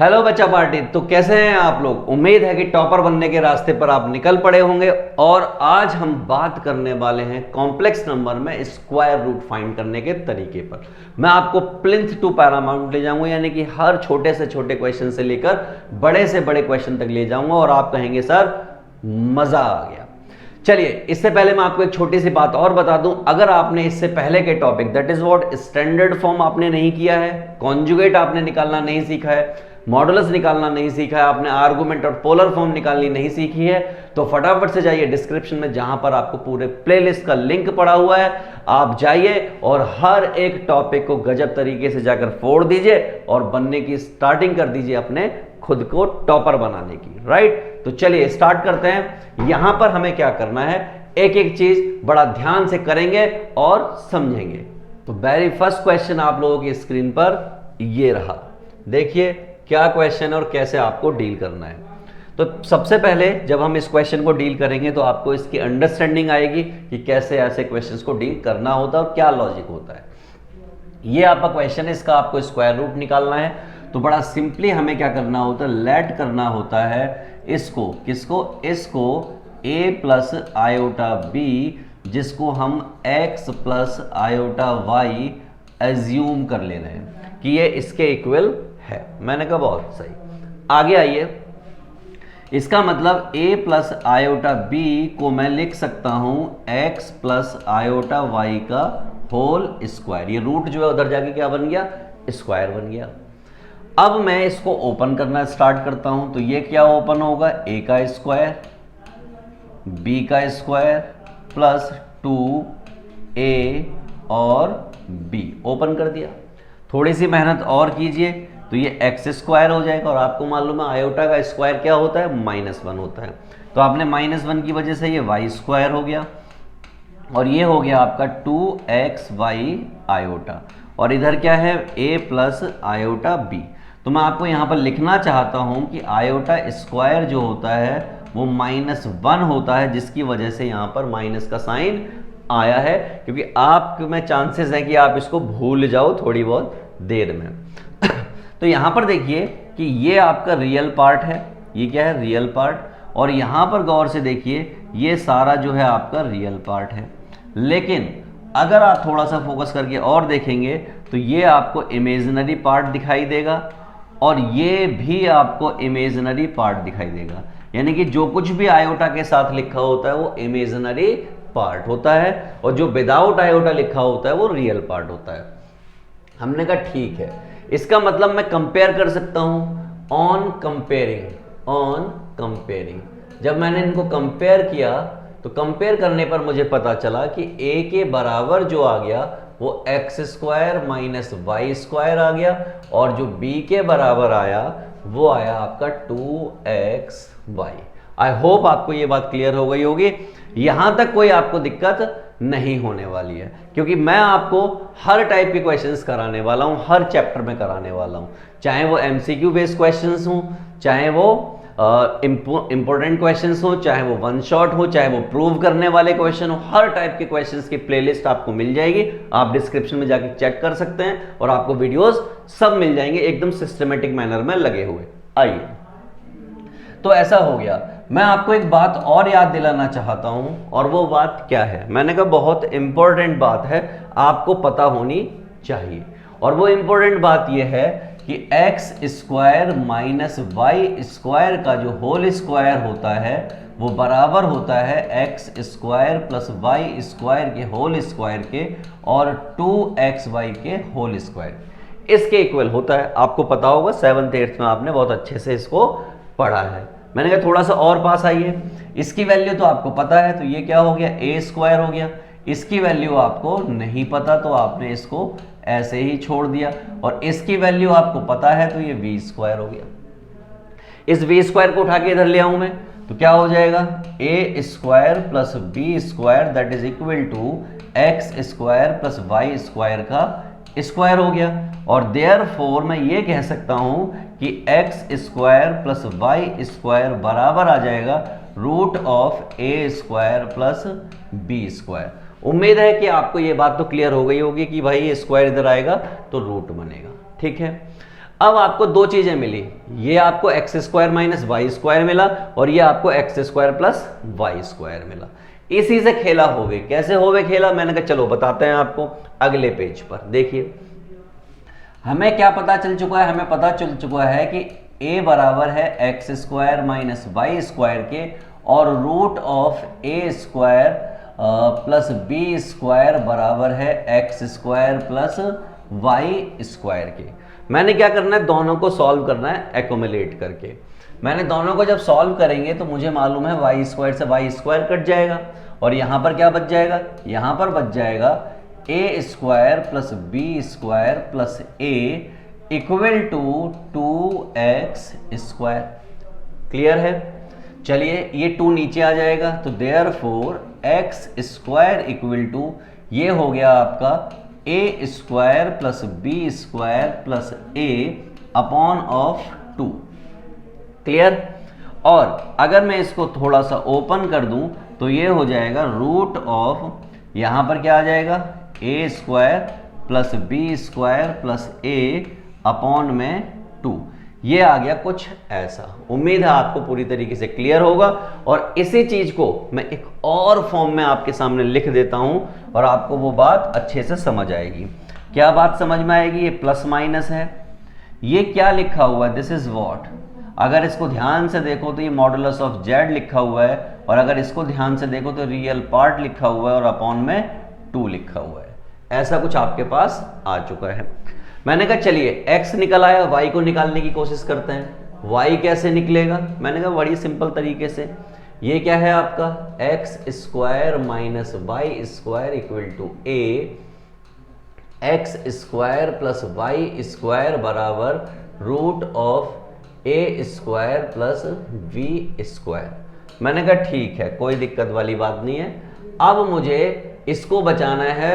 Hello बच्चा party. तो कैसे हैं आप लोग? उम्मीद है कि टॉपर बनने के रास्ते पर आप निकल पड़े होंगे। और आज हम बात करने वाले हैं कॉम्प्लेक्स नंबर में स्क्वायर रूट फाइंड करने के तरीके पर। मैं आपको प्लिंथ टू पैरामाउंट ले जाऊंगा, यानी कि हर छोटे से छोटे क्वेश्चन से लेकर बड़े से बड़े क्वेश्चन तक ले जाऊंगा और आप कहेंगे सर मजा आ गया। चलिए, इससे पहले मैं आपको एक छोटी सी बात और बता दूं। अगर आपने इससे पहले के topic that is what standard form आपने नहीं किया है, कॉन्जुगेट आपने निकालना नहीं सीखा है, मॉडुलस निकालना नहीं सीखा है, आपने आर्गुमेंट और पोलर फॉर्म निकालनी नहीं सीखी है, तो फटाफट से जाइए डिस्क्रिप्शन में, जहां पर आपको पूरे प्लेलिस्ट का लिंक पड़ा हुआ है। आप जाइए और हर एक टॉपिक को गजब तरीके से जाकर फोड़ दीजिए और बनने की स्टार्टिंग कर दीजिए अपने खुद को टॉपर बनाने की। राइट? तो चलिए स्टार्ट करते हैं। यहां पर हमें क्या करना है, एक एक चीज बड़ा ध्यान से करेंगे और समझेंगे। तो वेरी फर्स्ट क्वेश्चन आप लोगों की स्क्रीन पर ये रहा। देखिए क्या क्वेश्चन और कैसे आपको डील करना है। तो सबसे पहले जब हम इस क्वेश्चन को डील करेंगे तो आपको इसकी अंडरस्टैंडिंग आएगी कि कैसे ऐसे क्वेश्चंस को डील करना होता है और क्या लॉजिक होता है। ये आपका क्वेश्चन है, इसका आपको स्क्वायर रूट निकालना है। तो बड़ा सिंपली हमें क्या करना होता है, लेट करना होता है इसको, किसको, इसको a प्लस आयोटा बी, जिसको हम x plus iota y assume कर ले रहे हैं कि ये इसके इक्वल है। मैंने कहा बहुत सही। आगे आइए, इसका मतलब a प्लस आयोटा b को मैं लिख सकता हूं x प्लस आयोटा y का होल स्क्वायर। ये रूट जो है उधर जाके क्या बन गया, स्क्वायर बन गया। अब मैं इसको ओपन करना स्टार्ट करता हूं, तो ये क्या ओपन होगा, a का स्क्वायर b का स्क्वायर प्लस 2a और b ओपन कर दिया। थोड़ी सी मेहनत और कीजिए तो ये एक्स स्क्वायर हो जाएगा। और आपको मालूम है आयोटा का स्क्वायर क्या होता है, -1 होता है। तो आपने -1 की वजह से ये वाई स्क्वायर हो गया और ये हो गया आपका 2xy आयोटा। और इधर क्या है, a प्लस आयोटा b। तो मैं आपको यहाँ पर लिखना चाहता हूँ कि आयोटा स्क्वायर जो होता है वो -1 होता है, जिसकी वजह से यहाँ पर माइनस का साइन आया है, क्योंकि आप में चांसेस हैं कि आप इसको भूल जाओ थोड़ी बहुत देर में। तो यहां पर देखिए कि ये आपका रियल पार्ट है, ये क्या है, रियल पार्ट। और यहां पर गौर से देखिए ये सारा जो है आपका रियल पार्ट है। लेकिन अगर आप थोड़ा सा फोकस करके और देखेंगे तो ये आपको इमेजिनरी पार्ट दिखाई देगा और ये भी आपको इमेजिनरी पार्ट दिखाई देगा। यानी कि जो कुछ भी आयोटा के साथ लिखा होता है वो इमेजिनरी पार्ट होता है और जो विदाउट आयोटा लिखा होता है वो रियल पार्ट होता है। हमने कहा ठीक है, इसका मतलब मैं कंपेयर कर सकता हूं ऑन कंपेयरिंग। जब मैंने इनको कंपेयर किया तो कंपेयर करने पर मुझे पता चला कि a के बराबर जो आ गया वो X square minus Y square आ गया और जो b के बराबर आया वो आया आपका 2xy। आई होप आपको ये बात क्लियर हो गई होगी। यहां तक कोई आपको दिक्कत नहीं होने वाली है, क्योंकि मैं आपको हर टाइप के क्वेश्चंस कराने वाला हूं, हर चैप्टर में कराने वाला हूं, चाहे वो एमसीक्यू बेस्ड क्वेश्चंस हो, चाहे वो इंपॉर्टेंट क्वेश्चंस हो, चाहे वो वन शॉट हो, चाहे वो प्रूव करने वाले क्वेश्चन हो। हर टाइप के क्वेश्चंस की प्लेलिस्ट आपको मिल जाएगी, आप डिस्क्रिप्शन में जाके चेक कर सकते हैं और आपको वीडियोस सब मिल जाएंगे एकदम सिस्टमेटिक मैनर में लगे हुए। आइए, तो ऐसा हो गया। मैं आपको एक बात और याद दिलाना चाहता हूं और वो बात क्या है, मैंने कहा बहुत इंपॉर्टेंट बात है, आपको पता होनी चाहिए। और वो इंपॉर्टेंट बात ये है कि x square minus Y square का जो होल स्क्वायर होता है वो बराबर होता है x square plus Y square के होल स्क्वायर के और 2xy के होल स्क्वायर इसके इक्वल होता है। आपको पता होगा 7th 8th में आपने बहुत अच्छे से इसको पढ़ा है। मैंने कहा थोड़ा सा और पास आइए, इसकी वैल्यू तो आपको पता है, तो ये क्या हो गया, a स्क्वायर हो गया। इसकी वैल्यू आपको नहीं पता तो आपने इसको ऐसे ही छोड़ दिया और इसकी वैल्यू आपको पता है तो ये v स्क्वायर हो गया। इस v स्क्वायर को उठा के इधर ले आऊं मैं तो क्या हो जाएगा, a square plus b square that is equal to x square plus Y square का स्क्वायर हो गया। और देयरफॉर मैं ये कह सकता हूं कि x square plus Y square बराबर आ जाएगा root of A square plus B square. उम्मीद है कि आपको ये बात तो क्लियर हो गई होगी कि भाई ये स्क्वायर इधर आएगा तो रूट बनेगा। ठीक है, अब आपको दो चीजें मिली, ये आपको x square minus Y square मिला और ये आपको x square plus Y square मिला। इसी से खेला होवे, कैसे होवे खेला, मैंने कहा चलो बताते हैं आपको अगले पेज पर। देखिए हमें क्या पता चल चुका है, हमें पता चल चुका है कि a बराबर है x square minus Y square के और root of A square plus B square बराबर है x square plus Y square के। मैंने क्या करना है, दोनों को सॉल्व करना है एक्यूमुलेट करके। मैंने दोनों को जब सॉल्व करेंगे तो मुझे मालूम है वाई स्क्वायर से वाई स्क्वायर कट जाएगा और यहाँ पर क्या बच जाएगा, यहाँ पर बच जाएगा A square plus B square plus A equal to 2x square. Clear है? चलिए ये 2 नीचे आ जाएगा तो therefore x square equal to ये हो गया आपका A square plus B square plus A upon of 2। Clear? और अगर मैं इसको थोड़ा सा ओपन कर दूं तो ये हो जाएगा रूट ऑफ, यहां पर क्या आ जाएगा, A square plus B square plus A upon में 2। ये आ गया कुछ ऐसा। उम्मीद है आपको पूरी तरीके से क्लियर होगा और इसी चीज को मैं एक और फॉर्म में आपके सामने लिख देता हूं और आपको वो बात अच्छे से समझ आएगी। क्या बात समझ में आएगी? ये प्लस माइनस है, ये क्या लिखा हुआ है, दिस इज व्हाट। अगर इसको ध्यान से देखो तो ये मॉडुलस ऑफ जेड लिखा हुआ है और अगर इसको ध्यान से देखो तो रियल पार्ट लिखा हुआ है और अपॉन में 2 लिखा हुआ है। ऐसा कुछ आपके पास आ चुका है। मैंने कहा चलिए x निकल आया, y को निकालने की कोशिश करते हैं। y कैसे निकलेगा? मैंने कहा बड़ी सिंपल तरीके से, ये क्या है आपका x square minus Y square equal to A X square plus Y square बराबर root of A square plus V square. मैंने कहा ठीक है, कोई दिक्कत वाली बात नहीं है। अब मुझे इसको बचाना है,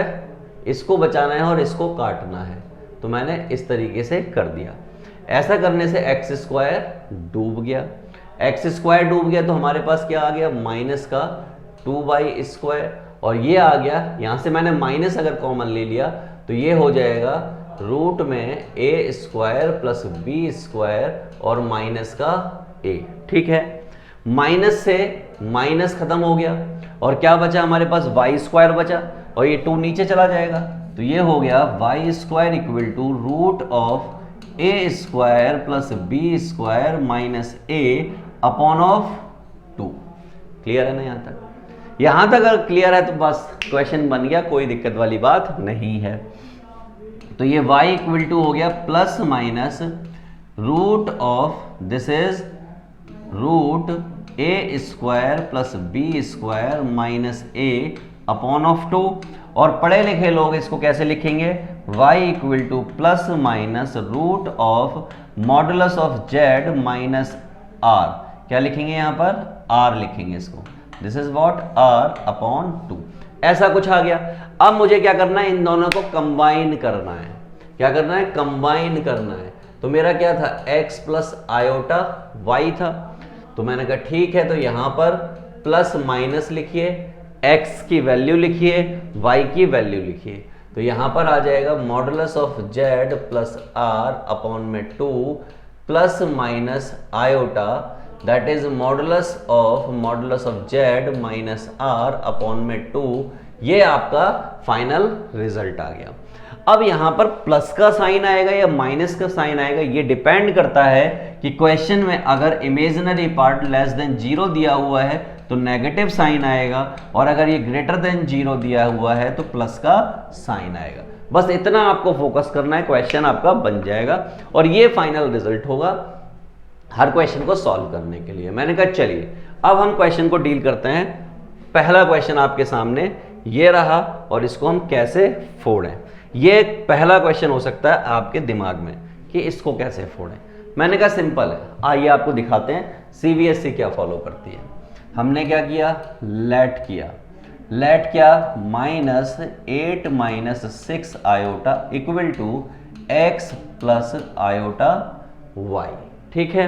इसको बचाना है और इसको काटना है, तो मैंने इस तरीके से कर दिया। ऐसा करने से एक्स स्क्वायर डूब गया, एक्स स्क्वायर डूब गया तो हमारे पास क्या आ गया, माइनस का 2y स्क्वायर और ये आ गया, यहाँ से मैंने माइनस अगर कॉमन ले लिया तो ये हो जाएगा रूट में ए स्क्वायर प्लस बी स्क्वायर और माइनस का a। ठीक है, माइनस से माइनस खत्म हो गया और क्या बचा हमारे पास, y स्क्वायर बचा और ये 2 नीचे चला जाएगा तो ये हो गया y square equal to root of A square plus B square minus a upon of 2। Clear है ना? यहाँ तक, यहाँ तक अगर क्लियर है तो बस क्वेश्चन बन गया, कोई दिक्कत वाली बात नहीं है। तो ये y इक्वल टू हो गया plus minus root of, this is root a square plus B square minus a upon of 2। और पढ़े लिखे लोग इसको कैसे लिखेंगे, y equal to plus minus root of modulus of z minus r। क्या लिखेंगे यहाँ पर, r लिखेंगे इसको, this is what r upon 2। ऐसा कुछ आ गया। अब मुझे क्या करना है, इन दोनों को कंबाइन करना है। क्या करना है, कंबाइन करना है। तो मेरा क्या था, x प्लस आयोटा y था, तो मैंने कहा ठीक है, तो यहाँ पर प्लस माइनस लिखिए, x की वैल्यू लिखिए, y की वैल्यू लिखिए, तो यहाँ पर आ जाएगा modulus of z plus r upon में 2 plus minus iota that is modulus of z minus r upon में 2। ये आपका फाइनल रिजल्ट आ गया। अब यहाँ पर प्लस का साइन आएगा या माइनस का साइन आएगा, ये डिपेंड करता है कि क्वेश्चन में अगर इमेजिनरी पार्ट लेस देन 0 दिया हुआ है तो नेगेटिव साइन आएगा और अगर ये ग्रेटर देन 0 दिया हुआ है तो प्लस का साइन आएगा। बस इतना आपको फोकस करना है, क्वेश्चन आपका बन जाएगा और ये फाइनल रिजल्ट होगा हर क्वेश्चन को सॉल्व करने के लिए। मैंने कहा चलिए अब हम क्वेश्चन को डील करते हैं। पहला क्वेश्चन आपके सामने ये रहा और इसको हम कैसे फोड़ें। ये पहला क्वेश्चन हो सकता है आपके दिमाग में कि इसको कैसे फोड़ें। मैंने कहा सिंपल है, आइए आपको दिखाते हैं सीबीएसई क्या फॉलो करती है। हमने क्या किया, लेट किया, लेट क्या, -8 - 6 iota equal to x plus iota y। ठीक है,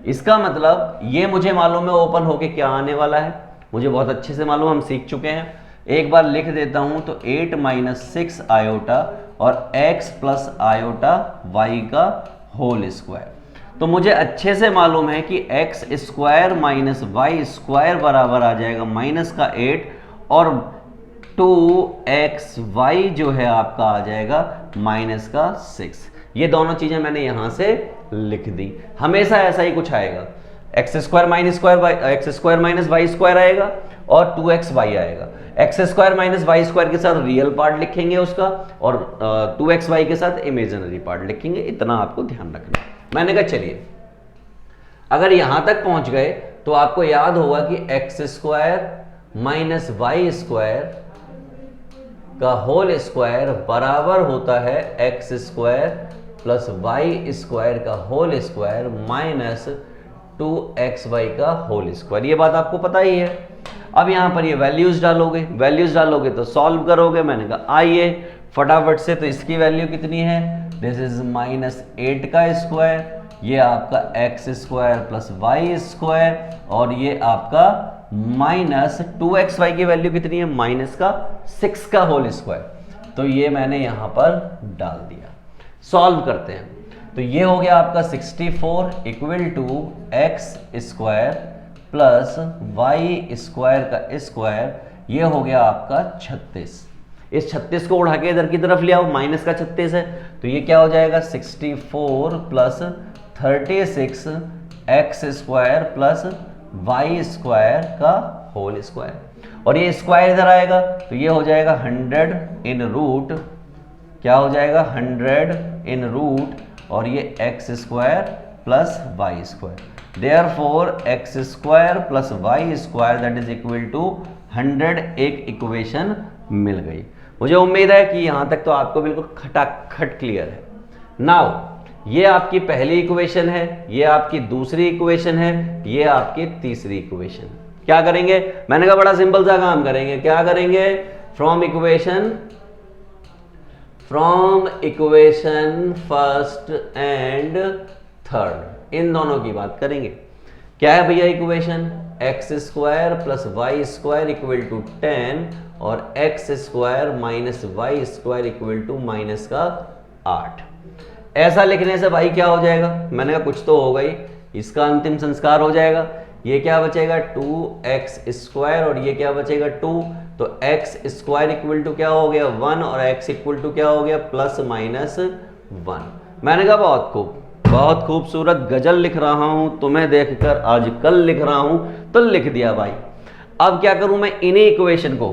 इसका मतलब ये मुझे मालूम है ओपन होके क्या आने वाला है, मुझे बहुत अच्छे से मालूम, हम सीख चुके हैं। एक बार लिख देता हूं तो 8 - 6 आयोटा और x प्लस आयोटा y का होल स्क्वायर। तो मुझे अच्छे से मालूम है कि x square minus Y square बराबर आ जाएगा माइनस का 8 और 2xy जो है आपका आ जाएगा माइनस का 6। ये दोनों चीजें मैंने यहां से लिख दी। हमेशा ऐसा ही कुछ आएगा, x square minus Y square आएगा और 2xy आएगा। X square minus Y square के साथ रियल पार्ट लिखेंगे उसका और 2xy के साथ इमेजिनरी पार्ट लिखेंगे। इतना आपको ध्यान रखना। मैंने कहा चलिए, अगर यहां तक पहुंच गए तो आपको याद होगा कि x square minus Y square का होल स्क्वायर बराबर होता है x square plus Y square का होल स्क्वायर माइनस 2xy का होल स्क्वायर। ये बात आपको पता ही है। अब यहां पर ये वैल्यूज डालोगे तो सॉल्व करोगे। मैंने कहा आइए फटाफट से, तो इसकी वैल्यू कितनी है, दिस इज माइनस 8 का स्क्वायर, ये आपका x square plus Y square और ये आपका माइनस 2xy की वैल्यू कितनी है, माइनस का 6 का होल स्क्वायर। तो ये मैंने यहां पर डाल दिया। सॉल्व करते हैं तो ये हो गया आपका 64 equal to x square plus Y square का स्क्वायर, ये हो गया आपका 36। इस 36 को उड़ा के इधर की तरफ ले आओ, माइनस का 36 है तो ये क्या हो जाएगा 64 plus 36 x square plus Y square का होल स्क्वायर और ये स्क्वायर इधर आएगा तो ये हो जाएगा 100 इन रूट, क्या हो जाएगा 100 इन रूट और ये x square plus Y square. Therefore x square plus Y square that is equal to 100। एक इक्वेशन मिल गई। मुझे उम्मीद है कि यहां तक तो आपको बिल्कुल खटाखट क्लियर है। नाउ ये आपकी पहली इक्वेशन है, ये आपकी दूसरी इक्वेशन है, ये आपकी तीसरी इक्वेशन। क्या करेंगे, मैंने कहा बड़ा सिंपल सा काम करेंगे। क्या करेंगे, from equation first and third, इन दोनों की बात करेंगे। क्या है भैया equation, X square plus Y square equal to 10 और x square minus Y square equal to minus का 8। ऐसा लिखने से भाई क्या हो जाएगा, मैंने कहा कुछ तो होगा ही, इसका अंतिम संस्कार हो जाएगा। ये क्या बचेगा 2x स्क्वायर और ये क्या बचेगा 2, तो x स्क्वायर इक्वल टू क्या हो गया 1 और x इक्वल टू क्या हो गया प्लस माइनस 1। मैंने कहा बहुत खूब, बहुत खूबसूरत गजल लिख रहा हूं, तुम्हें देखकर आज कल लिख रहा हूं, तो लिख दिया भाई। अब क्या करूं मैं, इन्हीं इक्वेशन को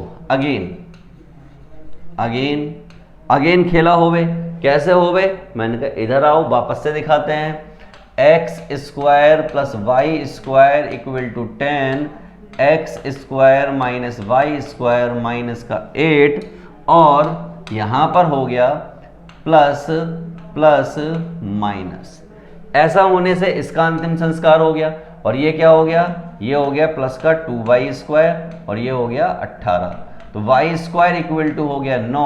अगेन खेला होवे। कैसे होवे, मैंने कहा इधर आओ वापस से दिखाते हैं। X square plus Y square equal to 10, x square minus Y square minus का 8 और यहां पर हो गया प्लस प्लस माइनस। ऐसा होने से इसका अंतिम संस्कार हो गया और ये क्या हो गया, ये हो गया प्लस का 2y स्क्वायर और ये हो गया 18। तो y स्क्वायर इक्वल टू हो गया 9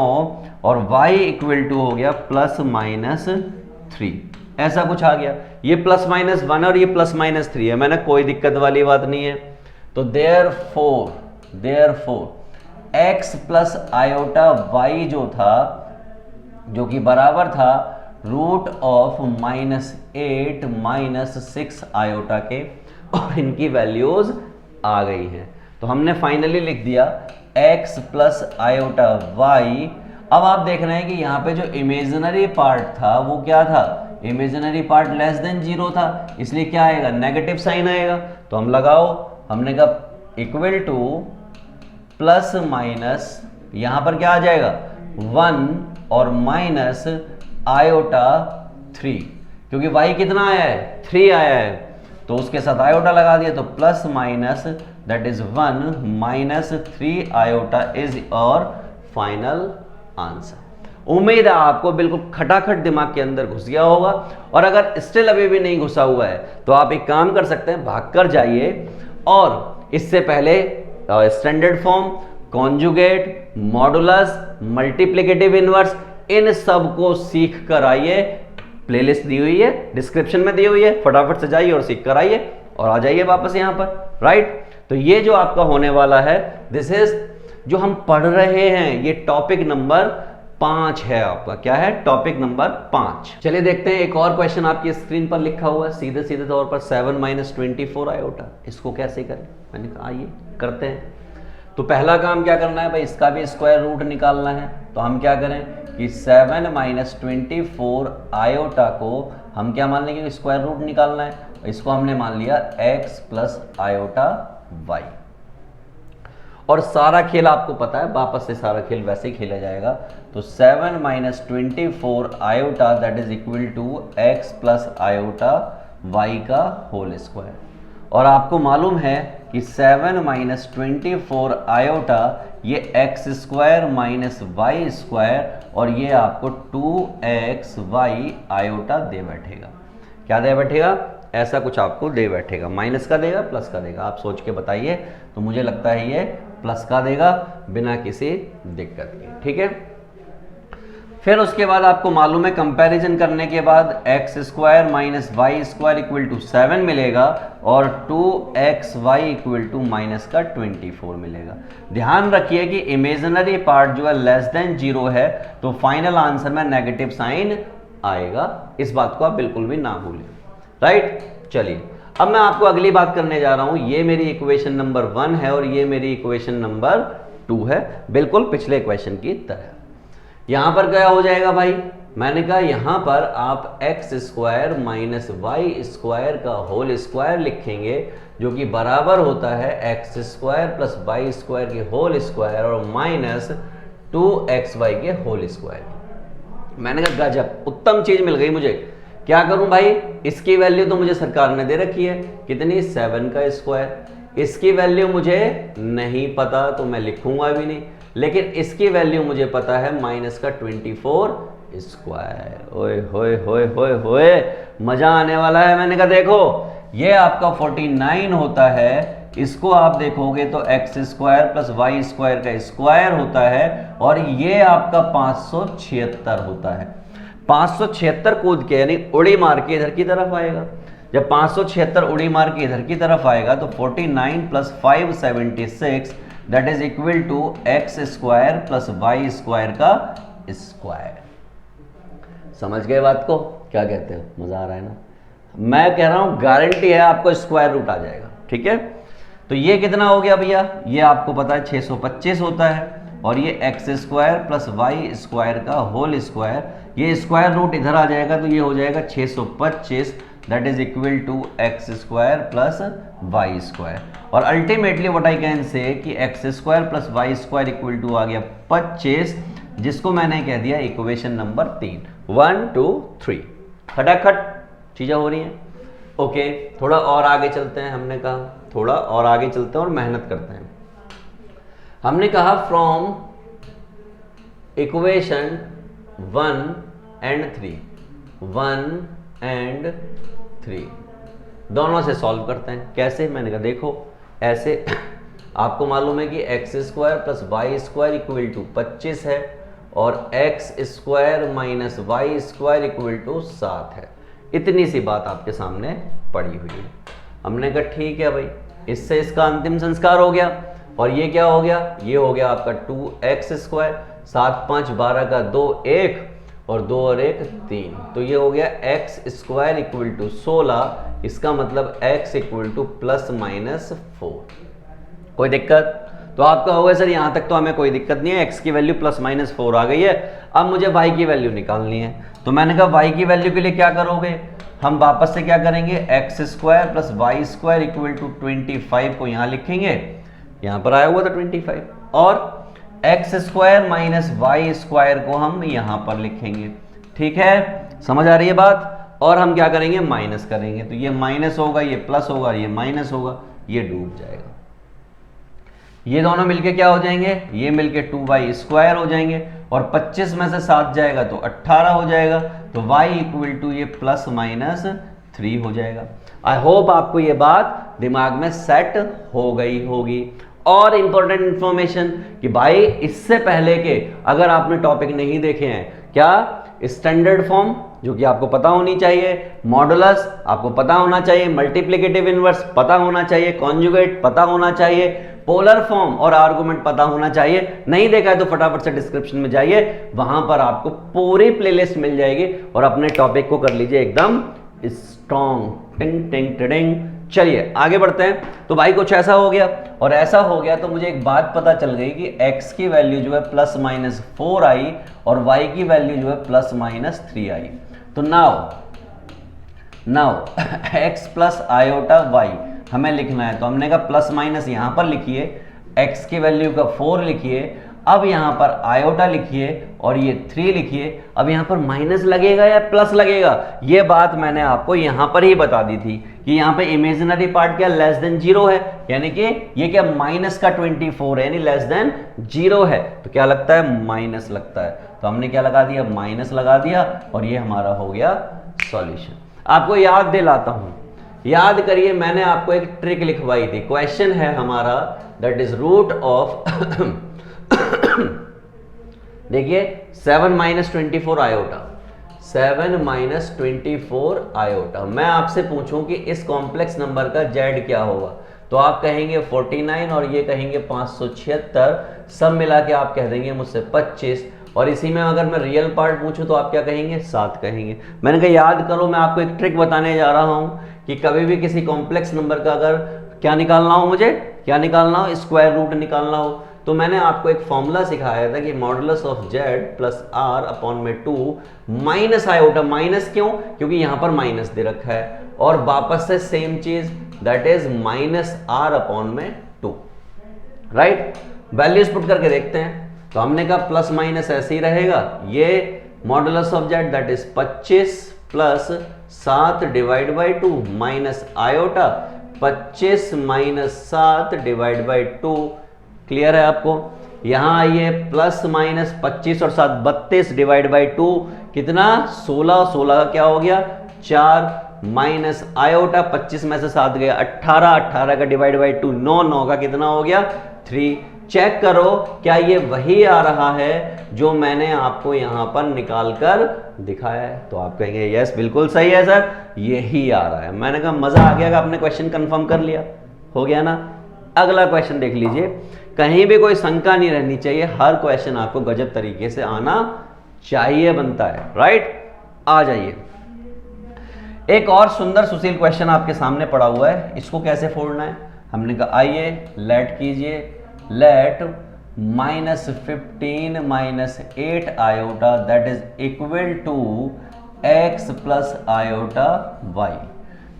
और y इक्वल टू हो गया प्लस माइनस 3। ऐसा कुछ आ गया। ये प्लस माइनस 1 और ये प्लस माइनस 3 है, मैंने कोई दिक्कत वाली बात नहीं है। तो therefore x plus iota y जो था, जो कि बराबर था रूट ऑफ -8 -6 आयोटा के, और इनकी वैल्यूज आ गई हैं। तो हमने फाइनली लिख दिया x प्लस आयोटा y। अब आप देख रहे हैं कि यहाँ पे जो इमेजिनरी पार्ट था वो क्या था, इमेजिनरी पार्ट लेस देन 0 था, इसलिए क्या आएगा, नेगेटिव साइन आएगा। तो हम लगाओ, हमने कहा इक्वल टू प्लस माइनस, यहाँ पर क्या आ जाएगा 1 और माइनस आयोटा 3, क्योंकि y कितना आया है 3 आया है, तो उसके साथ आयोटा लगा दिया, तो plus minus that is 1 minus 3 iota is और फाइनल आंसर। उम्मीद है आपको बिल्कुल खटाखट दिमाग के अंदर घुस गया होगा। और अगर स्टिल अभी भी नहीं घुसा हुआ है तो आप एक काम कर सकते हैं, भागकर जाइए और इससे पहले standard form, conjugate, modulus, multiplicative inverse, इन सब को सीख कर आइए। प्लेलिस्ट दी हुई है, डिस्क्रिप्शन में दी हुई है, फटाफट से जाइए और सीख कर आइए और आ जाइए वापस यहाँ पर, राइट। तो ये जो आपका होने वाला है, दिस इज जो हम पढ़ रहे हैं, ये टॉपिक नंबर 5 है आपका, क्या है, टॉपिक नंबर 5। चलिए देखते हैं एक और क्वेश्चन आपकी स्क्रीन पर लिखा हुआ है सीधे सीधे तौर पर 7 - 24 आयोटा, इसको कैसे करें। मैंने कहा आइए करते हैं। तो पहला काम क्या करना है भाई, इसका भी स्क्वायर रूट निकालना है। तो हम क्या करें कि 7 - 24 आयोटा को हम क्या मान लेंगे, स्क्वायर रूट निकालना है। इसको हमने मान लिया x प्लस आयोटा y। और सारा खेल आपको पता है, वापस से सारा खेल वैसे ही खेला जाएगा। तो 7 - 24 iota that is equal to x plus iota y का होल स्क्वायर। और आपको मालूम है कि 7 - 24 आयोटा ये x square minus Y square, और ये आपको 2xy आयोटा दे बैठेगा। क्या दे बैठेगा, ऐसा कुछ आपको दे बैठेगा, माइनस का देगा प्लस का देगा, आप सोच के बताइए। तो मुझे लगता है ये प्लस का देगा बिना किसी दिक्कत के, ठीक है। फिर उसके बाद आपको मालूम है कंपैरिजन करने के बाद x square minus Y square equal to 7 मिलेगा और 2xy इक्वल टू माइनस का 24 मिलेगा। ध्यान रखिए कि इमेजिनरी पार्ट जो है लेस देन 0 है, तो फाइनल आंसर में नेगेटिव साइन आएगा। इस बात को आप बिल्कुल भी ना भूलें, राइट। चलिए अब मैं आपको अगली बात करने जा रहा हूं। ये मेरी इक्वेशन नंबर 1 है और ये मेरी इक्वेशन नंबर 2 है, बिल्कुल पिछले इक्वेशन की तरह। यहां पर क्या हो जाएगा भाई, मैंने कहा यहां पर आप x square minus Y square का होल स्क्वायर लिखेंगे, जो कि बराबर होता है x square plus Y square के होल स्क्वायर और माइनस 2xy के होल स्क्वायर। मैंने कहा गजब, उत्तम चीज मिल गई मुझे। क्या करूं भाई, इसकी वैल्यू तो मुझे सरकार ने दे रखी है, कितनी, 7 का स्क्वायर। इसकी वैल्यू मुझे नहीं पता तो मैं लिखूंगा भी नहीं, लेकिन इसकी वैल्यू मुझे पता है माइनस का 24 स्क्वायर। ओए होए होए होए होए, मजा आने वाला है। मैंने कहा देखो ये आपका 49 होता है, इसको आप देखोगे तो x square plus Y square का स्क्वायर होता है, और ये आपका 576 होता है। 576 कूद के यानी उड़ी मार के इधर की तरफ आएगा। जब 576 उड़ी मार के इधर की तरफ आएगा तो 49 plus 576 that is equal to x square plus Y square का स्क्वायर। समझ गए बात को, क्या कहते हो, मजा आ रहा है ना। मैं कह रहा हूं गारंटी है आपको स्क्वायर रूट आ जाएगा, ठीक है। तो ये कितना हो गया भैया, ये आपको पता है 625 होता है, और ये x square plus Y square का होल स्क्वायर, ये स्क्वायर रूट इधर आ जाएगा तो ये हो जाएगा 625 that is equal to x square plus Y square. और ultimately what I can say कि x square plus Y square equal to आ गया 25, जिसको मैंने कह दिया इक्वेशन नंबर 3। 1 2 3 खटाखट चीजें हो रही हैं। ओके, थोड़ा और आगे चलते हैं। हमने कहा थोड़ा और आगे चलते हैं और मेहनत करते हैं। हमने कहा फ्रॉम इक्वेशन 1 and 3, 1 and 3 दोनों से सॉल्व करते हैं। कैसे, मैंने कहा देखो ऐसे आपको मालूम है कि x square plus Y square equal to 25 है, और x square minus Y square equal to 7 है। इतनी सी बात आपके सामने पड़ी हुई है। हमने कहा ठीक है भाई, इससे इसका अंतिम संस्कार हो गया। और ये क्या हो गया, ये हो गया आपका 2x स्क्वायर, 7 5 12 का 2 1 और 2 और 1 3, तो ये हो गया x स्क्वायर इक्वल टू 16। इसका मतलब x equal to plus minus 4। कोई दिक्कत? तो आपका होगा सर यहाँ तक तो हमें कोई दिक्कत नहीं है, x की वैल्यू प्लस माइनस 4 आ गई है, अब मुझे y की वैल्यू निकालनी है। तो मैंने कहा y की वैल्यू के लिए क्या करोगे, हम वापस से क्या करेंगे, x square plus Y square equal to 25 को यहाँ लिखेंगे, यहाँ पर आया हुआ था 25, और x square minus Y square को हम यहाँ पर लिखेंगे। ठीक है, समझ आ रही है बात। और हम क्या करेंगे, माइनस करेंगे, तो ये माइनस होगा, ये प्लस होगा, ये माइनस होगा, ये डूब जाएगा। ये दोनों मिलके क्या हो जाएंगे, ये मिलके 2y स्क्वायर हो जाएंगे, और 25 में से 7 जाएगा तो 18 हो जाएगा, तो y इक्वल टू ये प्लस माइनस 3 हो जाएगा। आई होप आपको ये बात दिमाग में सेट हो गई होगी। और इंपॉर्टेंट इंफॉर्मेशन कि भाई इससे पहले के अगर आपने टॉपिक नहीं देखे हैं, क्या स्टैंडर्ड फॉर्म जो कि आपको पता होनी चाहिए, मॉडुलस आपको पता होना चाहिए, मल्टीप्लिकेटिव इनवर्स पता होना चाहिए, कॉन्जुगेट पता होना चाहिए, पोलर फॉर्म और आर्गुमेंट पता होना चाहिए। नहीं देखा है तो फटाफट से डिस्क्रिप्शन में जाइए, वहां पर आपको पूरी प्लेलिस्ट मिल जाएगी और अपने टॉपिक को कर लीजिए एकदम स्ट्रॉन्ग। टिंग टिंग टिंग। चलिए आगे बढ़ते हैं। तो भाई कुछ ऐसा हो गया, और ऐसा हो गया तो मुझे एक बात पता चल गई कि x की वैल्यू जो है ±4 आई और y की वैल्यू जो है ±3 आई। तो now x plus iota y हमें लिखना है, तो हमने कहा प्लस माइनस यहां पर लिखिए, x की वैल्यू का 4 लिखिए, अब यहां पर आयोटा लिखिए और ये 3 लिखिए। अब यहां पर माइनस लगेगा या प्लस लगेगा, ये बात मैंने आपको यहां पर ही बता दी थी कि यहां पे इमेजिनरी पार्ट क्या लेस देन 0 है, यानी कि ये क्या माइनस का 24 है, यानी लेस देन 0 है, तो क्या लगता है माइनस लगता है। तो हमने क्या लगा दिया, माइनस लगा दिया और ये हमारा हो गया सॉल्यूशन। आपको याद दिलाता हूं, याद करिए मैंने आपको एक ट्रिक लिखवाई थी। क्वेश्चन है हमारा दैट इज रूट ऑफ देखिए 7 - 24 आयोटा, 7 - 24 आयोटा। मैं आपसे पूछूं कि इस कॉम्प्लेक्स नंबर का जेड क्या होगा, तो आप कहेंगे 49 और ये कहेंगे 576, सब मिला के आप कह देंगे मुझसे 25, और इसी में अगर मैं रियल पार्ट पूछूं तो आप क्या कहेंगे, 7 कहेंगे। मैंने कहा याद करो, मैं आपको एक ट्रिक बताने जा रहा हूं कि कभी भी किसी कॉम्प्लेक्स नंबर का अगर क्या निकालना हो, मुझे क्या निकालना हो, स्क्वायर रूट निकालना हो, तो मैंने आपको एक फॉर्मूला सिखाया था कि modulus of z plus r upon में 2 माइनस आयोटा। माइनस क्यों, क्योंकि यहां पर माइनस दे रखा है, और वापस से सेम चीज that is minus r upon में 2, राइट। वैल्यूज पुट करके देखते हैं, तो हमने कहा प्लस माइनस ऐसे ही रहेगा। ये modulus of Z that is 25 plus 7 divide by 2 minus iota 25 minus 7 divide by 2। Clear है आपको। यहां आइए, प्लस माइनस 25 और 7 32 डिवाइड बाई 2 कितना, 16, 16 का क्या हो गया 4, माइनस आयोटा 25 में से 7 गया 18, 18 का डिवाइड बाई 2 9, 9 का कितना हो गया 3। चेक करो क्या ये वही आ रहा है जो मैंने आपको यहां पर निकाल कर दिखाया है, तो आप कहेंगे यस बिल्कुल सही है सर, यही आ रहा है। मैंने कहा मजा आ गया कि आपने क्वेश्चन कंफर्म कर लिया, हो गया ना। अगला क्वेश्चन देख लीजिए, कहीं भी कोई शंका नहीं रहनी चाहिए, हर क्वेश्चन आपको गजब तरीके से आना चाहिए, बनता है, राइट। आ जाइए, एक और सुंदर सुशील क्वेश्चन आपके सामने पड़ा हुआ है, इसको कैसे फोड़ना है। हमने कहा आइए लेट कीजिए, let -15 - 8 iota that is equal to x plus iota y।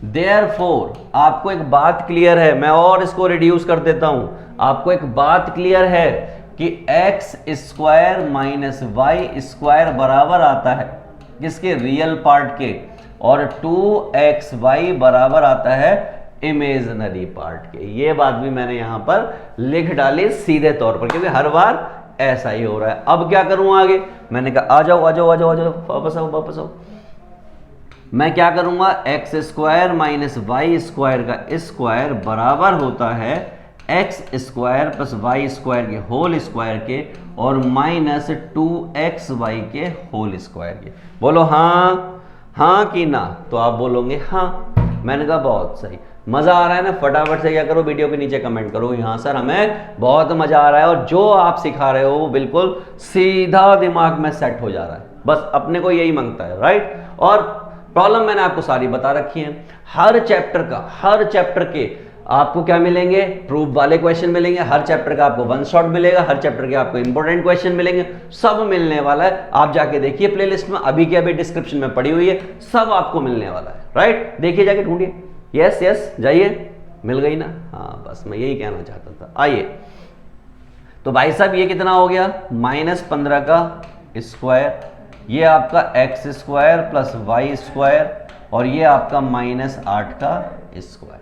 Therefore आपको एक बात क्लियर है, मैं और इसको रिड्यूस कर देता हूं, आपको एक बात क्लियर है कि x square minus Y square बराबर आता है किसके, रियल पार्ट के, और 2xy बराबर आता है इमेजिनरी पार्ट के। ये बात भी मैंने यहां पर लिख डाली सीधे तौर पर, क्योंकि हर बार ऐसा ही हो रहा है। अब क्या करूं आगे, मैंने कहा आ जाओ आ जाओ आ जाओ आ जाओ, वापस आओ वापस आओ। मैं क्या करूंगा, x square minus Y square का स्क्वायर बराबर होता है x square plus Y square के होल स्क्वायर के, और माइनस 2xy के होल स्क्वायर के। बोलो हाँ, हाँ कि ना, तो आप बोलोगे हाँ। मैंने कहा बहुत सही, मजा आ रहा है ना। फटाफट से क्या करो, वीडियो के नीचे कमेंट करो यहाँ सर हमें बहुत मजा आ रहा है, और जो आप सिखा रहे हो वो बिल्कुल सीधा दिमाग में सेट हो जा रहा है, बस अपने को यही मांगता है, राइट। और प्रॉब्लम मैंने आपको सारी बता रखी है, हर चैप्टर का, हर चैप्टर के आपको क्या मिलेंगे, प्रूफ वाले क्वेश्चन मिलेंगे, हर चैप्टर का आपको वन शॉट मिलेगा, हर चैप्टर के आपको इंपॉर्टेंट क्वेश्चन मिलेंगे, सब मिलने वाला है। आप जाके देखिए प्लेलिस्ट में, अभी की अभी डिस्क्रिप्शन में पड़ी हुई है, सब आपको मिलने वाला है, राइट। देखिए जाके ढूंढिए, यस यस जाइए, मिल गई ना, हाँ बस मैं यही कहना चाहता था। आइए, तो भाई साहब ये कितना हो गया, -15 का स्क्वायर, ये आपका x square plus Y square, और ये आपका -8 का स्क्वायर।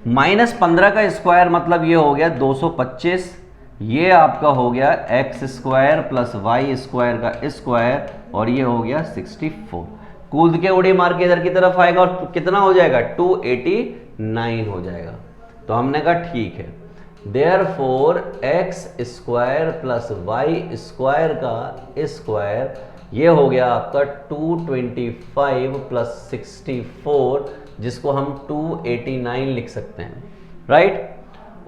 -15 का स्क्वायर मतलब ये हो गया 225, ये आपका हो गया x square plus Y square का स्क्वायर, और ये हो गया 64। कूद के उड़ी मार के इधर की तरफ आएगा और कितना हो जाएगा, 289 हो जाएगा। तो हमने कहा ठीक है, therefore x square plus Y square का स्क्वायर, ये हो गया आपका 225 प्लस 64, जिसको हम 289 लिख सकते हैं, राइट।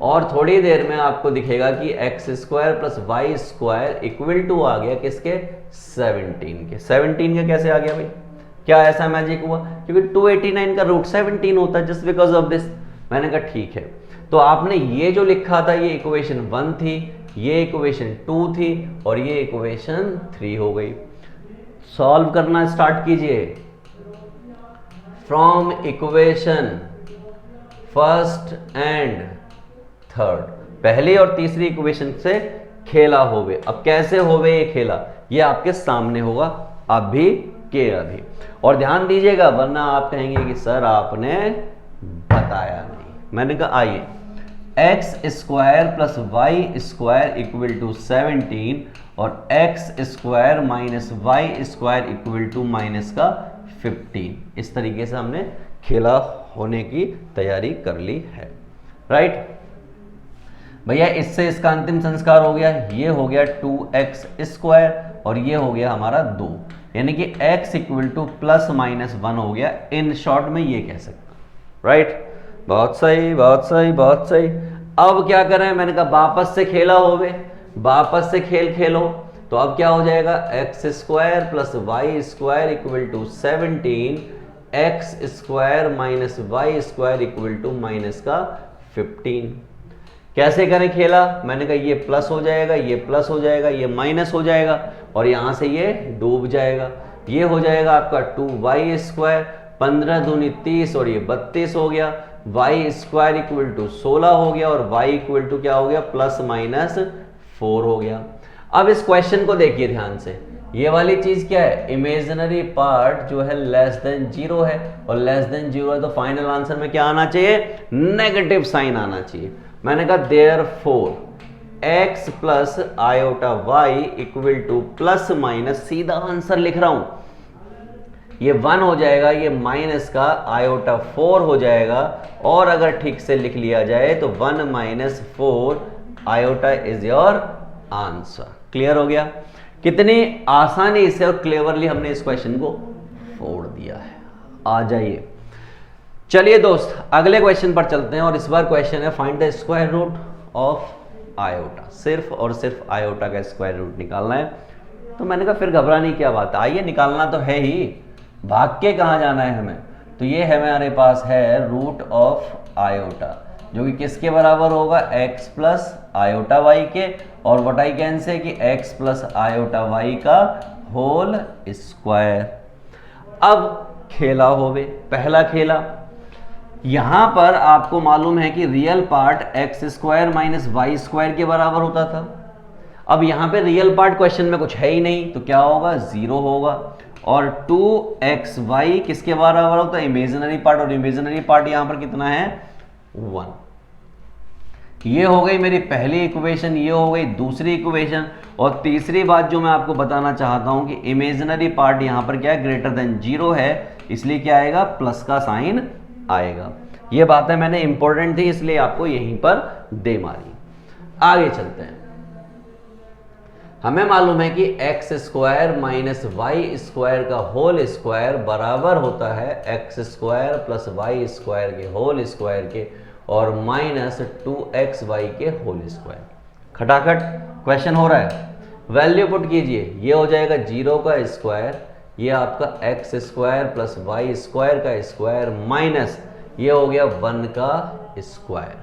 और थोड़ी देर में आपको दिखेगा कि x square plus Y square equal to आ गया किसके, 17 के। 17 के कैसे आ गया भाई, क्या ऐसा मैजिक हुआ, क्योंकि 289 का रूट 17 होता है, जस्ट बिकॉज ऑफ दिस। मैंने कहा ठीक है, तो आपने ये जो लिखा था ये इक्वेशन 1 थी, ये इक्वेशन 2 थी और ये इक्वेशन 3 हो गई। सॉल्व करना स्टार्ट कीजिए। From equation first and third, पहली और तीसरी इक्वेशन से खेला होवे। अब कैसे होवे ये खेला, ये आपके सामने होगा अभी के अभी। और ध्यान दीजिएगा, वरना आप कहेंगे कि सर आपने बताया नहीं। मैंने कहा आइए, x square plus Y square equal to 17 और x square minus Y square equal to minus का 15, इस तरीके से हमने खेला होने की तैयारी कर ली है, राइट भैया। इससे इसका अंतिम संस्कार हो गया, ये हो गया 2x स्क्वायर और ये हो गया हमारा 2, यानी कि x equal to plus minus 1 हो गया। इन शॉर्ट में ये कह सकते हैं, राइट। बहुत सही, बहुत सही, बहुत सही। अब क्या करें, मैंने कहा वापस से खेला होवे, वापस से खेल खेलो। तो अब क्या हो जाएगा, x square plus Y square equal to 17, x square minus Y square equal to minus का 15। कैसे करें खेला, मैंने कहा ये प्लस हो जाएगा, ये प्लस हो जाएगा, ये माइनस हो जाएगा और यहां से ये डूब जाएगा। ये हो जाएगा आपका 2y स्क्वायर, 15 दूनी 30 और ये 32 हो गया। y स्क्वायर इक्वल टू 16 हो गया और y इक्वल टू क्या हो गया, प्लस माइनस 4 हो गया। अब इस क्वेश्चन को देखिए ध्यान से, ये वाली चीज क्या है, इमेजिनरी पार्ट जो है लेस देन 0 है और लेस देन 0 है, तो फाइनल आंसर में क्या आना चाहिए, नेगेटिव साइन आना चाहिए। मैंने कहा therefore x plus iota y equal to plus minus, सीधा आंसर लिख रहा हूं, ये 1 हो जाएगा, ये माइनस का आयोटा 4 हो जाएगा और अगर ठीक से लिख लिया जाए तो 1 minus 4 iota is your answer. Clear हो गया, कितनी आसानी से और क्लेवरली हमने इस क्वेश्चन को फोड़ दिया है। आ जाइए, चलिए दोस्त अगले क्वेश्चन पर चलते हैं और इस बार क्वेश्चन है find the square root of iota. सिर्फ और सिर्फ आयोटा का स्क्वायर रूट निकालना है। तो मैंने कहा फिर घबराने की क्या बात है, आइए निकालना तो है ही, भाग के कहाँ जाना है हमें। तो ये है हमारे पास है रूट ऑफ आयोटा, जो कि किसके बराबर होगा, x प्लस आयोटा वाई के, और व्हाट आई कैन से कि x प्लस आयोटा वाई का होल स्क्वायर। अब खेला होवे, पहला खेला, यहां पर आपको मालूम है कि real part x square minus Y square के बराबर होता था। अब यहां पे रियल पार्ट क्वेश्चन में कुछ है ही नहीं, तो क्या होगा, 0 होगा। और 2xy किसके बराबर होता है, इमेजिनरी पार्ट, और इमेजिनरी पार्ट यहां पर कितना है, 1। ये हो गई मेरी पहली इक्वेशन, ये हो गई दूसरी इक्वेशन। और तीसरी बात जो मैं आपको बताना चाहता हूं कि इमेजिनरी पार्ट यहां पर क्या है, ग्रेटर देन 0 है, इसलिए क्या आएगा, प्लस का साइन आएगा। ये बातें मैंने इंपॉर्टेंट थी इसलिए आपको यहीं पर दे मारी। आगे चलते हैं। हमें मालूम है कि x square minus Y square का होल स्क्वायर बराबर होता है x square plus Y square के होल स्क्वायर के और माइनस 2xy के होल स्क्वायर। खटाखट क्वेश्चन हो रहा है, वैल्यू पुट कीजिए, ये हो जाएगा 0 का स्क्वायर, ये आपका x square plus Y square का स्क्वायर माइनस ये हो गया 1 का स्क्वायर।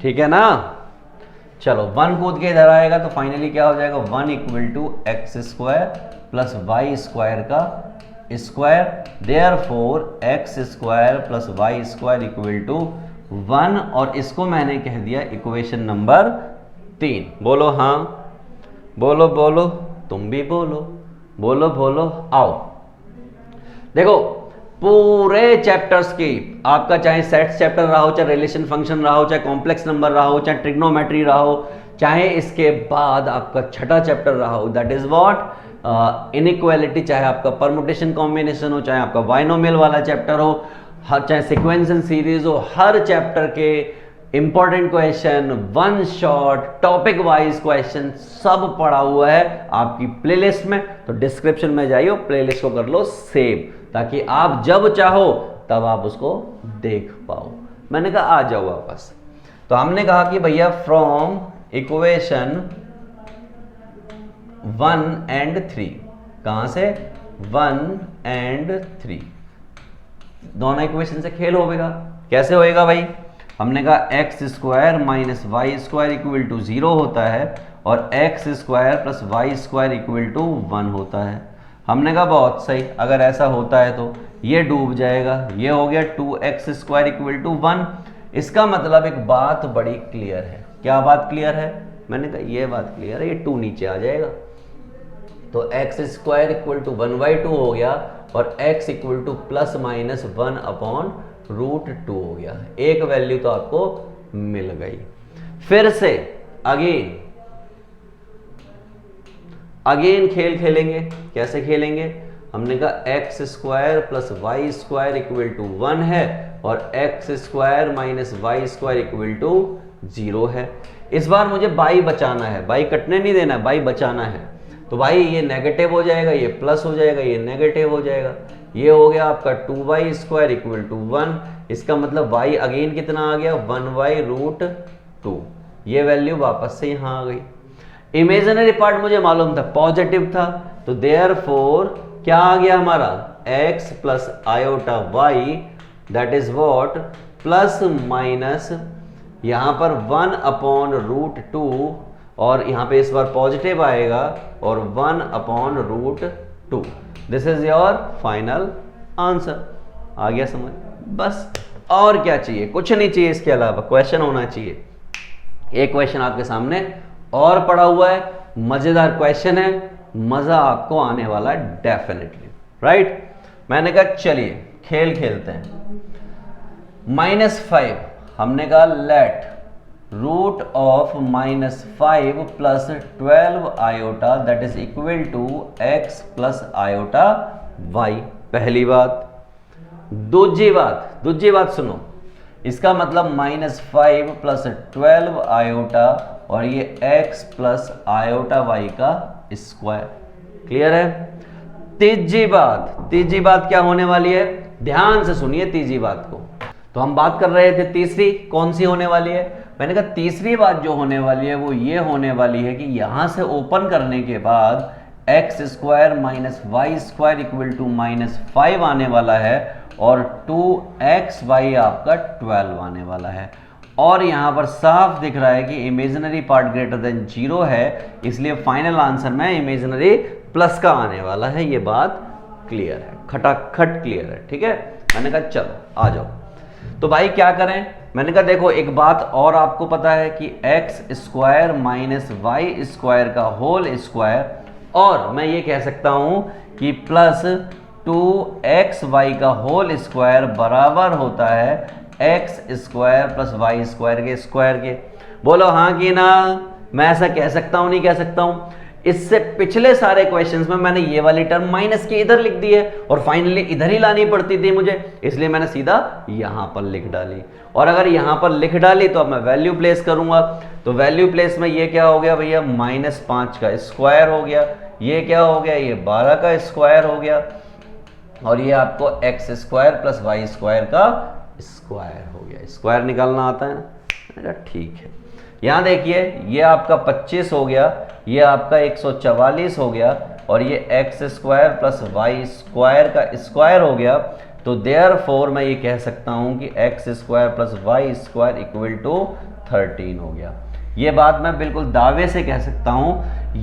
ठीक है ना। चलो 1 कूद के इधर आएगा तो फाइनली क्या हो जाएगा, 1 equal to x square plus Y square का square, therefore x square plus Y square equal to 1, और इसको मैंने कह दिया इक्वेशन नंबर 3। बोलो हाँ, बोलो बोलो, तुम भी बोलो, बोलो बोलो, आओ। देखो पूरे चैप्टर्स की, आपका चाहे सेट्स चैप्टर रहा हो, चाहे रिलेशन फंक्शन रहा हो, चाहे कॉम्प्लेक्स नंबर रहा हो, चाहे ट्रिग्नोमेट्री रहा हो, चाहे इसके बाद आपका छठा चैप्टर रहा हो, दैट इज व्हाट इनइक्वालिटी, चाहे आपका परमुटेशन कॉम्बिनेशन हो, चाहे आपका बाइनोमियल वाला चैप्टर हो, चाहे सीक्वेंस एंड सीरीज हो, हर चैप्टर के important question, one shot, topic wise question सब पड़ा हुआ है आपकी प्लेलिस्ट में। तो डिस्क्रिप्शन में जाइए, प्लेलिस्ट को कर लो सेव, ताकि आप जब चाहो तब आप उसको देख पाओ। मैंने कहा आ जाओ वापस। तो हमने कहा कि भैया फ्रॉम इक्वेशन 1 and 3, कहां से 1 and 3, दोनों इक्वेशन से खेल होगा। कैसे होएगा भाई? हमने कहा x square minus Y square equal to 0 होता है और x square plus Y square equal to 1 होता है। हमने कहा बहुत सही, अगर ऐसा होता है तो ये डूब जाएगा, ये हो गया 2x स्क्वायर इक्वल टू 1। इसका मतलब एक बात बड़ी क्लियर है। क्या बात क्लियर है? मैंने कहा ये बात क्लियर है, ये 2 नीचे आ जाएगा तो एक्स स्क्वायर इक्वल टू 1/2 हो गया और x equal to plus minus 1/√2 हो गया। एक वैल्यू तो आपको मिल गई। फिर से अगेन खेल खेलेंगे। कैसे खेलेंगे? हमने कहा x square plus Y square equal to 1 है और x square minus Y square equal to 0 है। इस बार मुझे बाई बचाना है, बाई कटने नहीं देना, बाई बचाना है। तो भाई ये नेगेटिव हो जाएगा, ये प्लस हो जाएगा, ये नेगेटिव हो जाएगा। ये हो गया आपका 2y स्क्वायर इक्वल टू 1। इसका मतलब y अगेन कितना आ गया? 1/√2। ये वैल्यू वापस से यहाँ आ गई। इमेजिनरी पार्ट मुझे मालूम था पॉजिटिव था, तो देयरफॉर क्या आ गया हमारा? x plus iota y that is what plus minus यहाँ पर 1/√2 और यहाँ पे इस बार पॉजिटिव आएगा और 1/√2। This is your final answer. आ गया समझ? बस और क्या चाहिए? कुछ नहीं चाहिए इसके अलावा, क्वेश्चन होना चाहिए। एक क्वेश्चन आपके सामने और पड़ा हुआ है, मजेदार क्वेश्चन है, मजा आपको आने वाला है डेफिनेटली, राइट? मैंने कहा चलिए खेल खेलते हैं। -5 हमने कहा let root of -5 plus 12 iota that is equal to x plus iota y। पहली बात। दूसरी बात सुनो, इसका मतलब -5 प्लस 12 आयोटा और ये x प्लस आयोटा y का स्क्वायर। क्लियर है? तीसरी बात क्या होने वाली है? ध्यान से सुनिए तीसरी बात को। तो हम बात कर रहे थे तीसरी कौन सी होने वाली है? मैंने कहा तीसरी बात जो होने वाली है वो ये होने वाली है कि यहां से ओपन करने के बाद x square minus Y square equal to -5 आने वाला है और 2xy आपका 12 आने वाला है। और यहां पर साफ दिख रहा है कि इमेजिनरी पार्ट ग्रेटर देन 0 है, इसलिए फाइनल आंसर में इमेजिनरी प्लस का आने वाला है। ये बात क्लियर है, खटाखट क्लियर है, ठीक है? मैंने कहा चलो आ जाओ। तो भाई क्या करें? मैंने कहा देखो एक बात और आपको पता है कि x square minus Y square का होल स्क्वायर, और मैं ये कह सकता हूं कि प्लस 2xy का होल स्क्वायर बराबर होता है x square plus Y square के स्क्वायर के। बोलो हाँ कि ना? मैं ऐसा कह सकता हूं नहीं कह सकता हूं? इससे पिछले सारे क्वेश्चंस में मैंने ये वाली टर्म माइनस के इधर लिख दी है और फाइनली इधर ही लानी पड़ती थी मुझे, इसलिए मैंने सीधा यहां पर लिख डाली। और अगर यहां पर लिख डाली तो अब मैं वैल्यू प्लेस करूंगा, तो वैल्यू प्लेस में ये क्या हो गया भैया? -5 का स्क्वायर हो गया। ये क्या हो गया? ये 12 का स्क्वायर हो गया और ये आपको x square plus Y square का स्क्वायर हो गया। स्क्वायर निकालना आता है ना? ठीक है। यहां देखिए ये आपका 25 हो गया, ये आपका 144 हो गया और ये x square plus Y square का स्क्वायर हो गया। तो देयरफॉर मैं ये कह सकता हूं कि x square plus Y square equal to 13 हो गया। ये बात मैं बिल्कुल दावे से कह सकता हूं।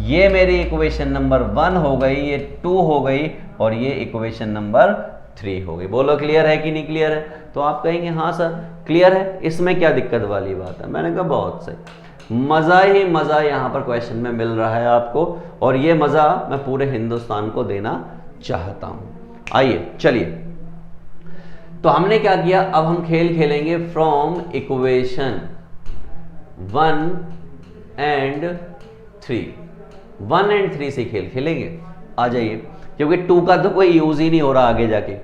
ये मेरी इक्वेशन नंबर 1 हो गई, ये 2 हो गई और ये इक्वेशन नंबर 3 हो गई। बोलो क्लियर है कि नहीं क्लियर है? तो आप कहेंगे हाँ सर क्लियर है, इसमें क्या दिक्कत वाली बात है? मैंने कहा बहुत सही, मज़ा ही मज़ा यहाँ पर क्वेश्चन में मिल रहा है आपको और ये मज़ा मैं पूरे हिंदुस्तान को देना चाहता हूँ। आइए चलिए, तो हमने क्या किया? अब हम खेल खेलेंगे फ्रॉम इक्वेशन 1 and 3 से खेल खेलेंगे। आ जाइए, क्योंकि 2 का तो कोई यूज ही नहीं हो रहा आगे जाके।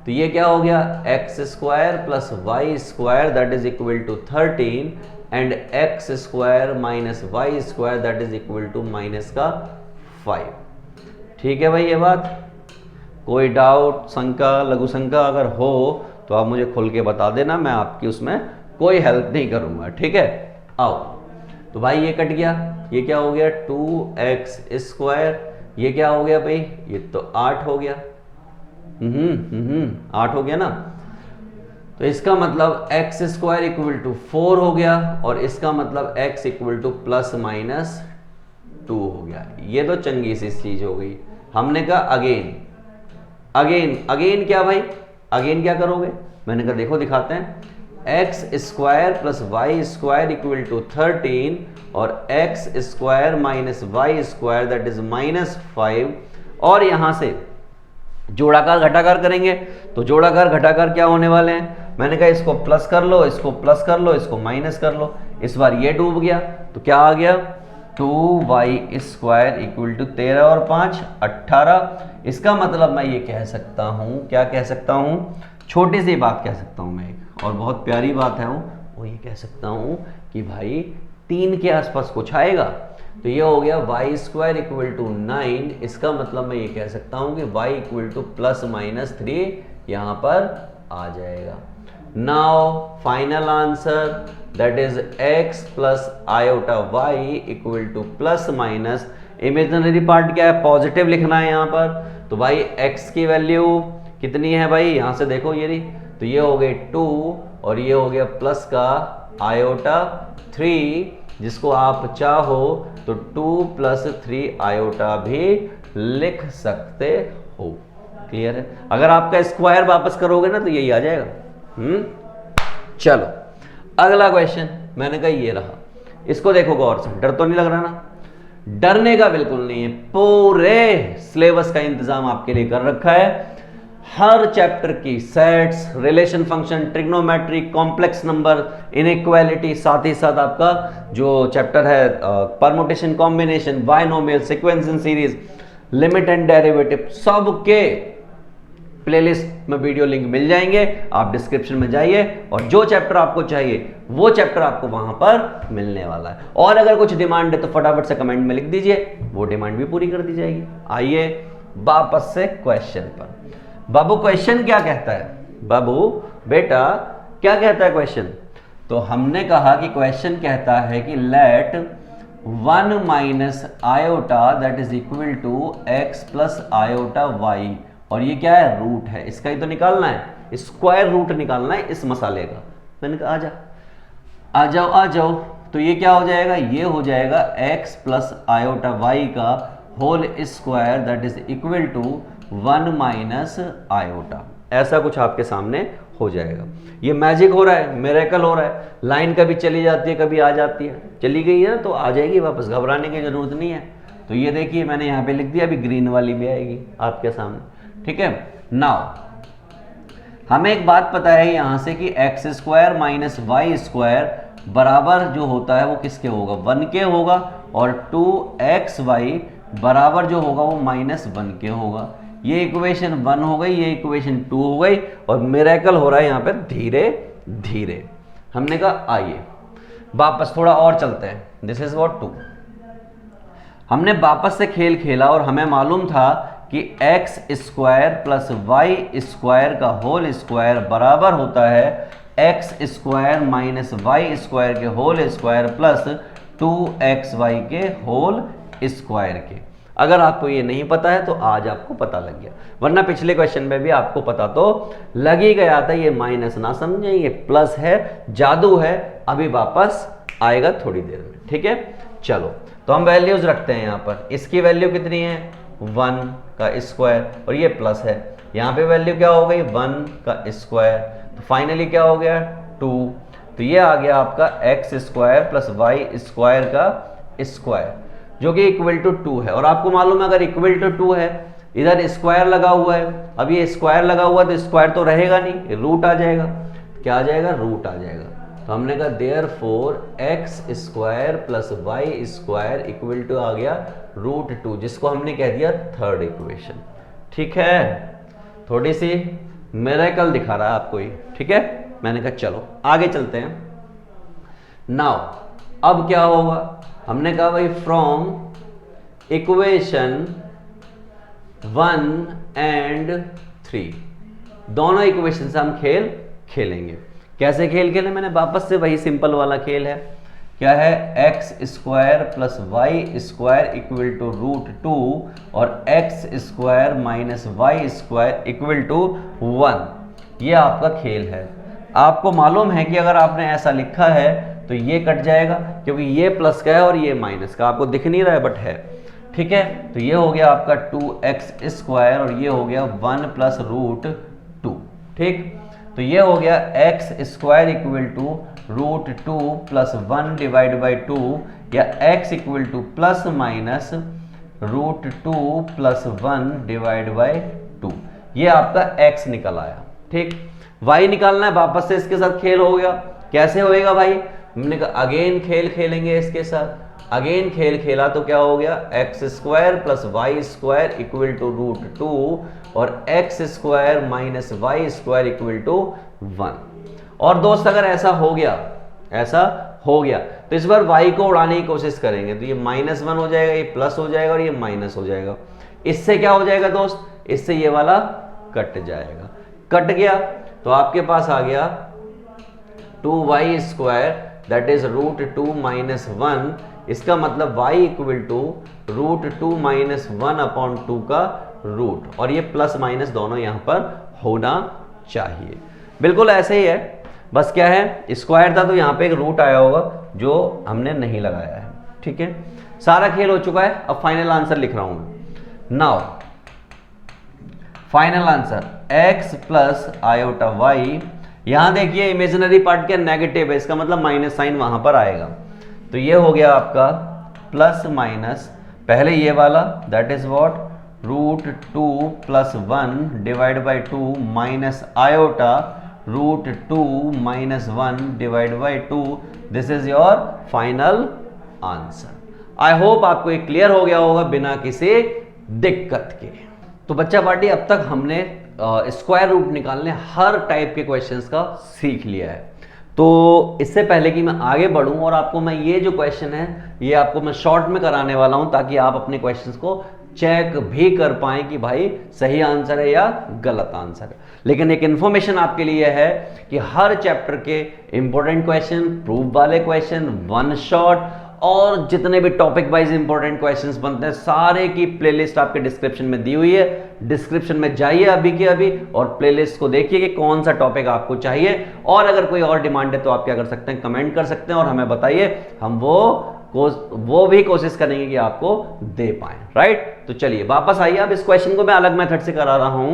तो ये क्या हो गया? X square plus Y square that is equal to 13 and x square minus Y square that is equal to -5। ठीक है भाई? ये बात कोई डाउट, शंका, लघु शंका अगर हो तो आप मुझे खोल के बता देना, मैं आपकी उसमें कोई हेल्प नहीं करूंगा, ठीक है। आओ, तो भाई ये कट गया, ये क्या हो गया 2x स्क्वायर, ये क्या हो गया भाई, ये तो 8 हो गया। 8 हो गया ना। तो इसका मतलब x स्क्वायर इक्वल टू 4 हो गया, और इसका मतलब x equal to plus minus 2 हो गया। ये तो चंगी सी चीज हो गई। हमने कहा अगेन अगेन अगेन क्या भाई, अगेन क्या करोगे, मैंने कहा देखो दिखाते हैं, x square plus Y square equal to 13 और x square minus Y square that is -5, और यहां से जोड़ाकार घटाकार करेंगे। तो जोड़ाकार घटाकार क्या होने वाले हैं, मैंने कहा इसको प्लस कर लो, इसको प्लस कर लो, इसको माइनस कर लो। इस बार ये डूब गया, तो क्या आ गया 2y स्क्वायर इक्वल टू 13 और 5 18। इसका मतलब मैं ये कह सकता हूं, क्या कह सकता हूं, छोटी सी बात कह सकता हूं मैं एक, और बहुत प्यारी बात है वो ये कह सकता हूं कि भाई 3 के आसपास कुछ आएगा। तो ये हो गया y स्क्वायर इक्वल टू 9। इसका मतलब मैं ये कह सकता हूं कि y equal to plus minus 3 यहां पर आ जाएगा। Now final answer that is x plus iota y equal to plus minus, imaginary part क्या है, पॉजिटिव लिखना है यहाँ पर। तो भाई x की वैल्यू कितनी है भाई, यहां से देखो ये रही, तो ये हो गए 2 और ये हो गया प्लस का आयोटा 3, जिसको आप चाहो तो 2 प्लस 3 आयोटा भी लिख सकते हो। क्लियर है। अगर आपका स्क्वायर वापस करोगे ना तो यही आ जाएगा। चलो अगला क्वेश्चन, मैंने कहा ये रहा, इसको देखो गौर से, डर तो नहीं लग रहा ना, डरने का बिल्कुल नहीं है, पूरे सिलेबस का इंतजाम आपके लिए कर रखा है। हर चैप्टर की sets, relation function, trigonometry, complex number, inequality, साथ ही साथ आपका जो चैप्टर है permutation, combination, binomial, sequence in series, limit and derivative, सबके प्लेलिस्ट में वीडियो लिंक मिल जाएंगे। आप डिस्क्रिप्शन में जाइए और जो चैप्टर आपको चाहिए वो चैप्टर आपको वहां पर मिलने वाला है। और अगर कुछ डिमांड है तो फटाफट से कमेंट में लिख दीजिए, वो डिमांड भी पूरी कर दी जाएगी। आइए वापस से क्वेश्चन पर। बाबू क्वेश्चन क्या कहता है, बाबू बेटा क्या कहता है क्वेश्चन, तो हमने कहा कि क्वेश्चन कहता है कि let 1 minus iota that is equal to x plus iota y, और ये क्या है, रूट है, इसका ही तो निकालना है, स्क्वायर रूट निकालना है इस मसाले का। मैंने कहा आ जाओ आ जाओ, तो ये क्या हो जाएगा, ये हो जाएगा x प्लस आयोटा वाई का whole square that is equal to 1 minus iota. ऐसा कुछ आपके सामने हो जाएगा। ये मैजिक हो रहा है, मिरेकल हो रहा है, लाइन कभी चली जाती है कभी आ जाती है, चली गई है तो आ जाएगी वापस, घबराने की जरूरत नहीं है। तो ये देखिए मैंने यहाँ पे लिख दिया, अभी ग्रीन वाली भी आएगी आपके सामने, ठीक है। नाउ हमें एक बात पता है यहाँ से कि x square minus Y square बराबर जो होता है वो किसके होगा, 1 के होगा, और 2xy बराबर जो होगा वो -1 के होगा। ये इक्वेशन 1 हो गई, ये इक्वेशन 2 हो गई, और मिरेकल हो रहा है यहाँ पे धीरे धीरे। हमने कहा आइए वापस थोड़ा और चलते हैं, दिस इज व्हाट 2। हमने वापस से खेल खेला और हमें मालूम था कि x square plus Y square का होल स्क्वायर बराबर होता है x square minus Y square के होल स्क्वायर प्लस 2xy के होल स्क्वायर के। अगर आपको ये नहीं पता है तो आज आपको पता लग गया, वरना पिछले क्वेश्चन में भी आपको पता तो लग ही गया था। ये माइनस ना समझें, ये प्लस है, जादू है, अभी वापस आएगा थोड़ी देर में, ठीक है। चलो तो हम वैल्यूज रखते हैं यहाँ पर, इसकी वैल्यू कितनी है 1 का स्क्वायर, और ये प्लस है, यहाँ पे वैल्यू क्या हो गई 1 का स्क्वायर, तो फाइनली क्या हो गया 2। तो ये आ गया आपका x square plus Y square का स्क्वायर जो कि इक्वल टू 2 है। और आपको मालूम है अगर इक्वल टू 2 है, इधर स्क्वायर लगा हुआ है, अब ये स्क्वायर लगा हुआ तो स्क्वायर तो रहेगा नहीं, रूट आ जाएगा। क्या आ जाएगा, रूट आ जाएगा। तो हमने कहा therefore x square plus Y square equal to आ गया √2, जिसको हमने कह दिया थर्ड इक्वेशन, ठीक है। थोड़ी सी मिरेकल दिखा रहा है आपको ये, ठीक है। मैंने कहा चलो आगे चलते हैं। नाउ अब क्या होगा, हमने कहा भाई फ्रॉम इक्वेशन 1 एंड 3 दोनों इक्वेशन से हम खेल खेलेंगे। कैसे खेल खेले, मैंने वापस से वही सिंपल वाला खेल है, क्या है, x square plus Y square equal to √2 और x square minus Y square equal to 1। ये आपका खेल है। आपको मालूम है कि अगर आपने ऐसा लिखा है तो ये कट जाएगा, क्योंकि ये प्लस का है और ये माइनस का, आपको दिख नहीं रहा है बट है, ठीक है। तो ये हो गया आपका 2x स्क्वायर और ये हो गया 1 प्लस √2, ठीक। तो ये हो गया x square equal to √2 plus 1 divide by 2 या x equal to plus minus √2 plus 1 divide by 2। ये आपका x निकल आया, ठीक। y निकालना है, वापस से इसके साथ खेल हो गया। कैसे होएगा भाई, हमने कहा अगेन खेल खेलेंगे इसके साथ। अगेन खेल खेला तो क्या हो गया, x square plus Y square equal to √2 और x square minus Y square equal to 1। और दोस्त अगर ऐसा हो गया तो इस बार y को उड़ाने की कोशिश करेंगे, तो ये -1 हो जाएगा, ये प्लस हो जाएगा और ये माइनस हो जाएगा। इससे क्या हो जाएगा दोस्त, इससे ये वाला कट जाएगा। कट गया तो आपके पास आ गया 2y square that is √2 minus 1। इसका मतलब y equal to √2 minus 1 upon 2 का रूट, और ये प्लस माइनस दोनों यहां पर होना चाहिए। बिल्कुल ऐसे ही है, बस क्या है, स्क्वायर था तो यहां पे एक रूट आया होगा जो हमने नहीं लगाया है, ठीक है। सारा खेल हो चुका है, अब फाइनल आंसर लिख रहा हूं मैं। Now final answer x plus iota y। यहां देखिए इमेजिनरी पार्ट क्या नेगेटिव है, इसका मतलब माइनस साइन वहां पर आएगा। तो ये हो गया आपका प्लस माइनस, पहले ये वाला that is what √2 plus 1 divide by 2 minus iota √2 minus 1 divide by 2। This is your final answer. I hope आपको ये क्लियर हो गया होगा बिना किसी दिक्कत के। तो बच्चा पार्टी, अब तक हमने स्क्वायर रूट निकालने हर टाइप के क्वेश्चंस का सीख लिया है। तो इससे पहले कि मैं आगे बढ़ूं और आपको मैं ये जो क्वेश्चन है ये आपको मैं शॉर्ट में कराने वाला हूं, ताकि आप अपने क्वेश्चंस को चेक भी कर पाएं कि भाई सही आंसर है या गलत आंसर है। लेकिन एक इन्फॉर्मेशन आपके लिए है कि हर चैप्टर के इंपॉर्टेंट क्वेश्चन, प्रूफ वाले क्वेश्चन, वन शॉट और जितने भी टॉपिक वाइज इंपॉर्टेंट क्वेश्चंस बनते हैं, सारे की प्लेलिस्ट आपके डिस्क्रिप्शन में दी हुई है। डिस्क्रिप्शन में जाइए अभी के अभी और प्लेलिस्ट को देखिए कि कौन सा टॉपिक आपको चाहिए, और अगर कोई और डिमांड है तो आप क्या कर सकते हैं, कमेंट कर सकते हैं और हमें बताइए, हम वो भी कोशिश करेंगे कि आपको दे पाएं, राइट। तो चलिए वापस आइए। अब इस क्वेश्चन को मैं अलग मेथड से करा रहा हूं,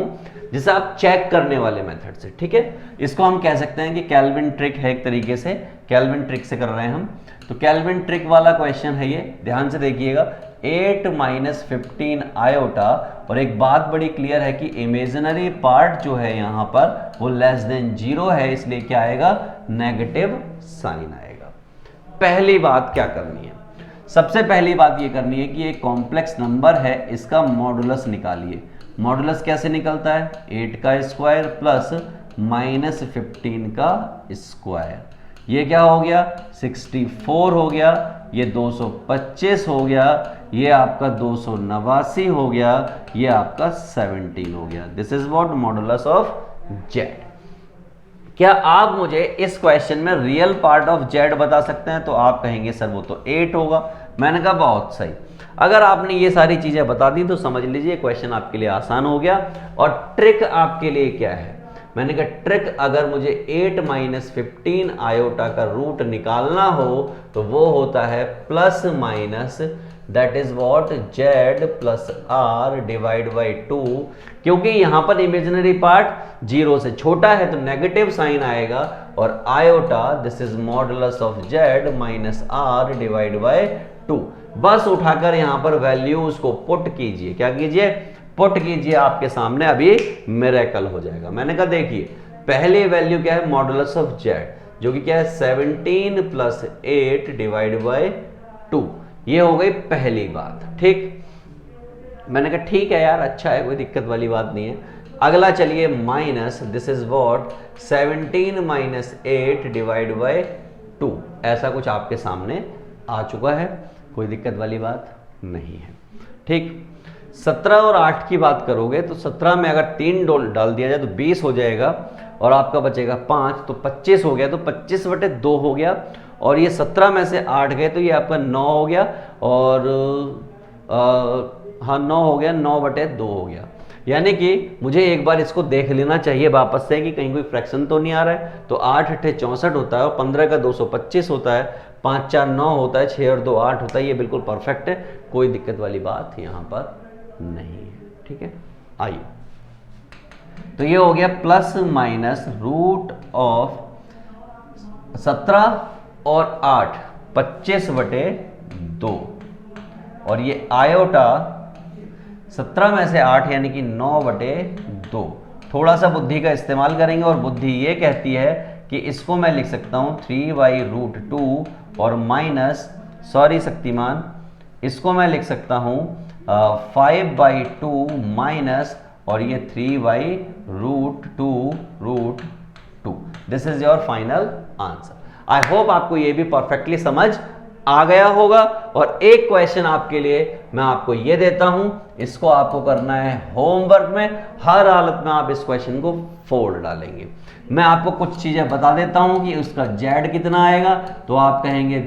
जिसे आप चेक करने वाले मेथड से, ठीक है। इसको हम कह सकते हैं कि केल्विन ट्रिक है, एक तरीके से केल्विन ट्रिक से कर रहे हैं हम। तो केल्विन ट्रिक वाला क्वेश्चन है ये, ध्यान से देखिएगा। 8 माइनस 15 आयोटा, और एक बात बड़ी क्लियर है कि इमेजिनरी पार्ट जो है यहां पर वो लेस देन 0 है, इसलिए क्या आएगा, नेगेटिव साइन आएगा। पहली बात क्या करनी है, सबसे पहली बात ये करनी है कि एक कॉम्प्लेक्स नंबर है, इसका मॉडुलस निकालिए। मॉडुलस कैसे निकलता है, 8 का स्क्वायर प्लस माइनस 15 का स्क्वायर। ये क्या हो गया, 64 हो गया, ये 225 हो गया, ये आपका 289 हो गया, ये आपका 17 हो गया। This is what modulus of Z. क्या आप मुझे इस क्वेश्चन में रियल पार्ट ऑफ जेड बता सकते हैं, तो आप कहेंगे सर वो तो 8 होगा। मैंने कहा बहुत सही, अगर आपने ये सारी चीजें बता दी तो समझ लीजिए क्वेश्चन आपके लिए आसान हो गया। और ट्रिक आपके लिए क्या है, मैंने कहा ट्रिक, अगर मुझे 8 माइनस 15 आयोटा का रूट निकालना हो तो वो होता है plus minus that is what z plus r divide by 2। क्योंकि यहां पर इमेजिनरी पार्ट 0 से छोटा है तो नेगेटिव साइन आएगा, और iota this is modulus of z minus r divide by 2। बस उठाकर यहां पर वैल्यूज को पुट कीजिए, क्या कीजिए, पुट कीजिए, आपके सामने अभी मिरेकल हो जाएगा। मैंने कहा देखिए पहली वैल्यू क्या है, मॉडुलस ऑफ जेड, जो कि क्या है 17 प्लस 8 डिवाइड बाई 2। ये हो गई पहली बात, ठीक। मैंने कहा ठीक है यार, अच्छा है, कोई दिक्कत वाली बात नहीं है। अगला चलिए minus, this is what 17 minus 8 divide by 2। ऐसा कुछ आपके सामने आ चुका है, कोई दिक्कत वाली बात नहीं है, ठीक। 17 और 8 की बात करोगे तो 17 में अगर 3 डाल दिया जाए तो 20 हो जाएगा, और आपका बचेगा 5, तो 25 हो गया, तो 25/2 हो गया। और ये 17 में से 8 गए तो ये आपका 9 हो गया, और हाँ 9 हो गया, 9/2 हो गया। यानी कि मुझे एक बार इसको देख लेना चाहिए वापस से कि कहीं कोई फ्रैक्शन तो नहीं आ रहा है। तो 8 × 8 = 64 होता है, और 15 का 225 होता है, 5 × 4 = 9 होता है, 6 और 2 = 8 होता है। ये बिल्कुल परफेक्ट है, कोई दिक्कत वाली बात यहाँ पर नहीं है। ठीक है, आइए, तो ये हो गया ±√17 और 8 25/2, और ये आयोटा 17 में से 8 यानी कि 9/2। थोड़ा सा बुद्धि का इस्तेमाल करेंगे, और बुद्धि ये कहती है कि इसको मैं लिख सकता हूँ 3/√2 और माइनस, सॉरी शक्तिमान, इसको मैं लिख सकता हूँ 5/2 माइनस, और ये 3/√2√2। This is your final answer. I hope आपको ये भी परफेक्टली समझ आ गया होगा। और एक क्वेश्चन आपके लिए मैं आपको ये देता हूं, इसको आपको करना है होमवर्क में। हर हालत में आप इस क्वेश्चन को 4 डालेंगे। मैं आपको कुछ चीजें बता देता हूं कि उसका जेड कितना आएगा, तो आप कहेंगे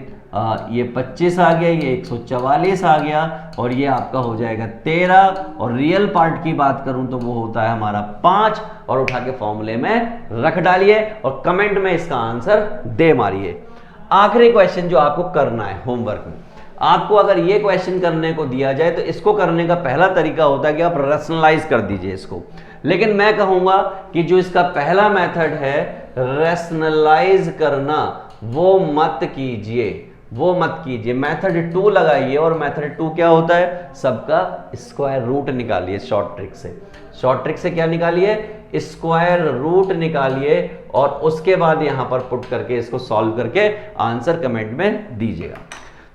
ये 25 आ गया, ये 144 आ गया, और ये आपका हो जाएगा 13, और रियल पार्ट की बात करूं तो वो होता है हमारा 5, और उठा के फॉर्मूले में रख डालिए और कमेंट में इसका आंसर दे मारिए। आखिरी क्वेश्चन जो आपको करना है होमवर्क में, आपको अगर ये क्वेश्चन करने को दिया जाए तो इसको करने का पहला तरीका होता है कि आप रैशनलाइज कर दीजिए इसको। लेकिन मैं कहूंगा कि जो इसका पहला मेथड है रैशनलाइज करना, वो मत कीजिए, वो मत कीजिए। मेथड 2 लगाइए, और मेथड 2 क्या होता है, सबका स्क्वायर रूट निकालिए। शॉर्ट ट्रिक से, शॉर्ट ट्रिक से क्या निकालिए, स्क्वायर रूट निकालिए, और उसके बाद यहां पर पुट करके इसको सॉल्व करके आंसर कमेंट में दीजिएगा।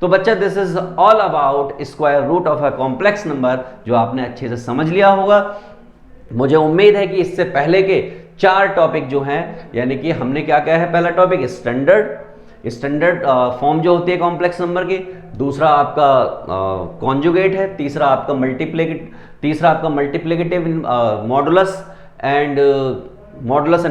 तो बच्चा, this is all about square root of a complex number, जो आपने अच्छे से समझ लिया होगा। मुझे उम्मीद है कि इससे पहले के 4 टॉपिक जो हैं, यानी कि हमने क्या क्या है, पहला टॉपिक स्टैंडर्ड फॉर्म जो होती है कॉम्प्लेक्स नंबर की, दूसरा आपका कॉन्जुगेट है, तीसरा आपका multiplicative modulus and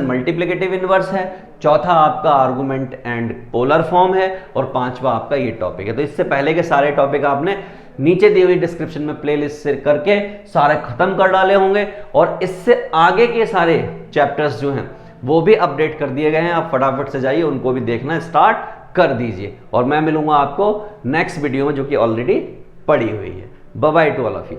multiplicative inverse है, चौथा आपका आर्गुमेंट एंड पोलर फॉर्म है, और पांचवा आपका ये टॉपिक है। तो इससे पहले के सारे टॉपिक आपने नीचे दी हुई डिस्क्रिप्शन में प्लेलिस्ट से करके सारे खत्म कर डाले होंगे, और इससे आगे के सारे चैप्टर्स जो हैं वो भी अपडेट कर दिए गए हैं। आप फटाफट से जाइए, उनको भी देखना स्टार्ट कर दीजिए, और मैं मिलूंगा आपको नेक्स्ट वीडियो में जो कि ऑलरेडी पड़ी हुई है। Bye bye to all of you.